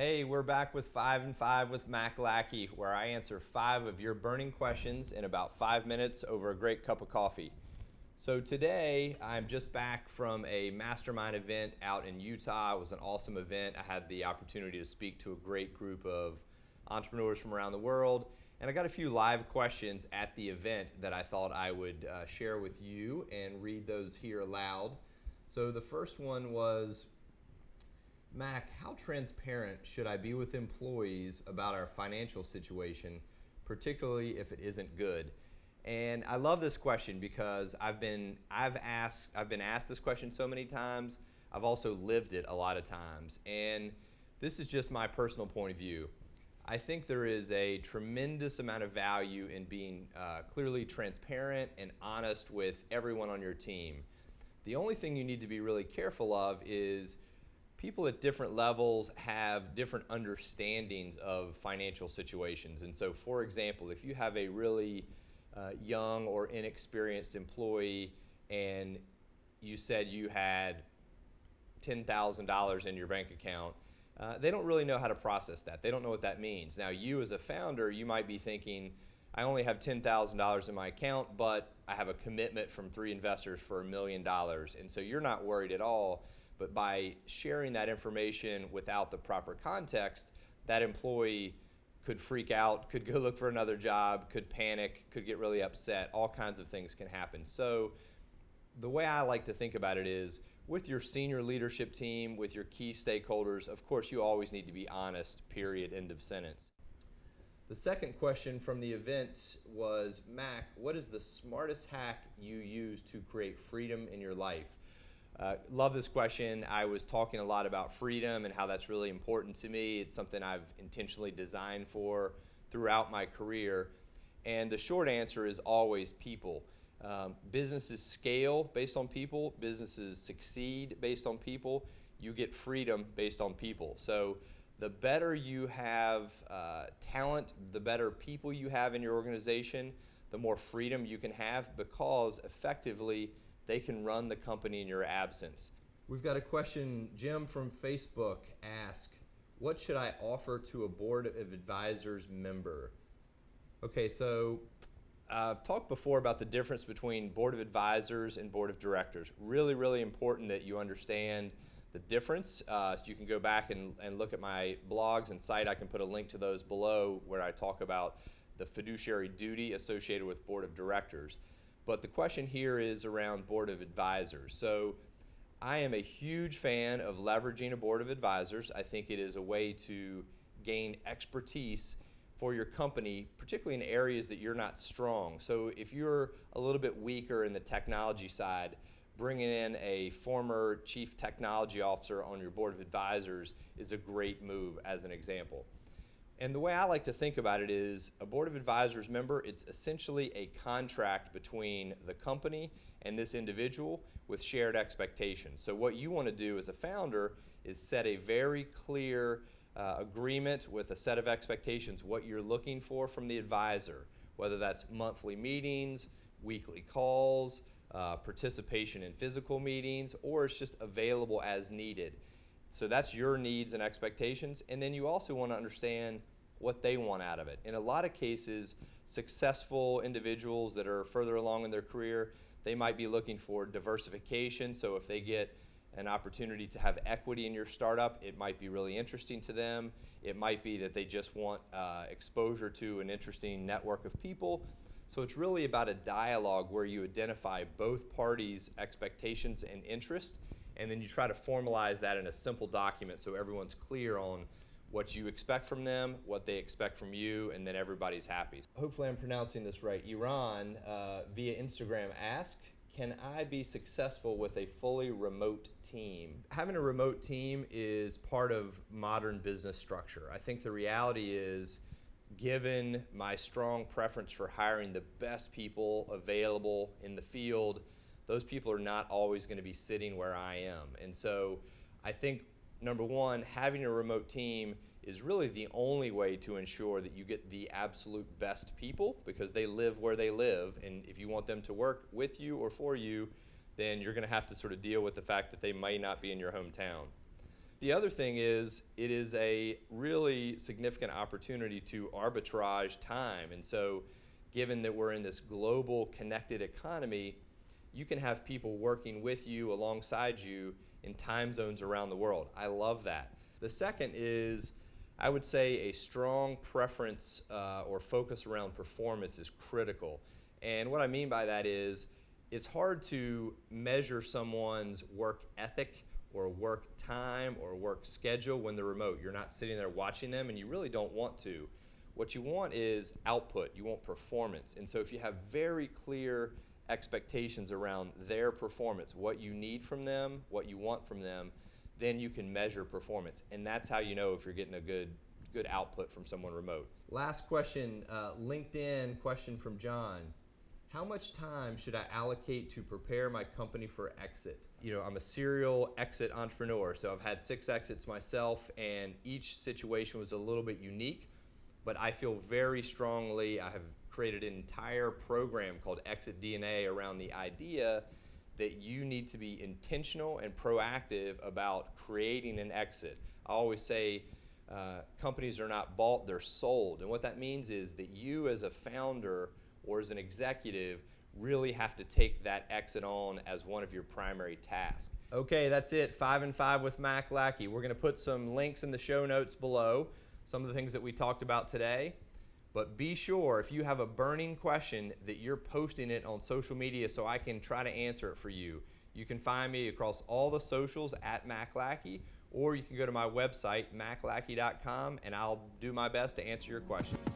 Hey, we're back with 5 and 5 with Mac Lackey, where I answer 5 of your burning questions in about 5 minutes over a great cup of coffee. So today, I'm just back from a Mastermind event out in Utah. It was an awesome event. I had the opportunity to speak to a great group of entrepreneurs from around the world, and I got a few live questions at the event that I thought I would share with you and read those here aloud. So the first one was, Mac, how transparent should I be with employees about our financial situation, particularly if it isn't good? And I love this question because I've been asked this question so many times. I've also lived it a lot of times. And this is just my personal point of view. I think there is a tremendous amount of value in being clearly transparent and honest with everyone on your team. The only thing you need to be really careful of is people at different levels have different understandings of financial situations. And so, for example, if you have a really young or inexperienced employee and you said you had $10,000 in your bank account, they don't really know how to process that. They don't know what that means. Now, you as a founder, you might be thinking, I only have $10,000 in my account, but I have a commitment from 3 investors for $1 million. And so you're not worried at all. But by sharing that information without the proper context, that employee could freak out, could go look for another job, could panic, could get really upset. All kinds of things can happen. So the way I like to think about it is, with your senior leadership team, with your key stakeholders, of course you always need to be honest, period, end of sentence. The second question from the event was, Mac, what is the smartest hack you use to create freedom in your life? Love this question. I was talking a lot about freedom and how that's really important to me. It's something I've intentionally designed for throughout my career. And the short answer is always people. Businesses scale based on people. Businesses succeed based on people. You get freedom based on people. So the better you have talent, the better people you have in your organization, the more freedom you can have, because effectively they can run the company in your absence. We've got a question. Jim from Facebook asked, what should I offer to a board of advisors member? Okay, so I've talked before about the difference between board of advisors and board of directors. Really, really important that you understand the difference. So you can go back and look at my blogs and site. I can put a link to those below where I talk about the fiduciary duty associated with board of directors. But the question here is around board of advisors. So I am a huge fan of leveraging a board of advisors. I think it is a way to gain expertise for your company, particularly in areas that you're not strong. So if you're a little bit weaker in the technology side, bringing in a former chief technology officer on your board of advisors is a great move, as an example. And the way I like to think about it is, a board of advisors member, it's essentially a contract between the company and this individual with shared expectations. So what you want to do as a founder is set a very clear agreement with a set of expectations, what you're looking for from the advisor, whether that's monthly meetings, weekly calls, participation in physical meetings, or it's just available as needed. So that's your needs and expectations. And then you also want to understand what they want out of it. In a lot of cases, successful individuals that are further along in their career, they might be looking for diversification. So if they get an opportunity to have equity in your startup, it might be really interesting to them. It might be that they just want exposure to an interesting network of people. So it's really about a dialogue where you identify both parties' expectations and interest, and then you try to formalize that in a simple document so everyone's clear on what you expect from them, what they expect from you, and then everybody's happy. Hopefully I'm pronouncing this right. Iran, via Instagram, asked, can I be successful with a fully remote team? Having a remote team is part of modern business structure. I think the reality is, given my strong preference for hiring the best people available in the field, those people are not always going to be sitting where I am. And so I think, number one, having a remote team is really the only way to ensure that you get the absolute best people, because they live where they live. And if you want them to work with you or for you, then you're going to have to sort of deal with the fact that they might not be in your hometown. The other thing is, it is a really significant opportunity to arbitrage time. And so, given that we're in this global connected economy, you can have people working with you, alongside you, in time zones around the world. I love that. The second is, I would say a strong preference or focus around performance is critical. And what I mean by that is, it's hard to measure someone's work ethic or work time or work schedule when they're remote. You're not sitting there watching them, and you really don't want to. What you want is output. You want performance. And so if you have very clear expectations around their performance, what you need from them, what you want from them, then you can measure performance. And that's how you know if you're getting a good output from someone remote. Last question, LinkedIn question from John. How much time should I allocate to prepare my company for exit? You know, I'm a serial exit entrepreneur, so I've had 6 exits myself, and each situation was a little bit unique, but I feel very strongly, I have created an entire program called Exit DNA around the idea that you need to be intentional and proactive about creating an exit. I always say companies are not bought, they're sold. And what that means is that you as a founder or as an executive really have to take that exit on as one of your primary tasks. Okay, that's it, 5 and 5 with Mac Lackey. We're gonna put some links in the show notes below, some of the things that we talked about today. But be sure, if you have a burning question, that you're posting it on social media so I can try to answer it for you. You can find me across all the socials at Mac Lackey, or you can go to my website, maclackey.com, and I'll do my best to answer your questions.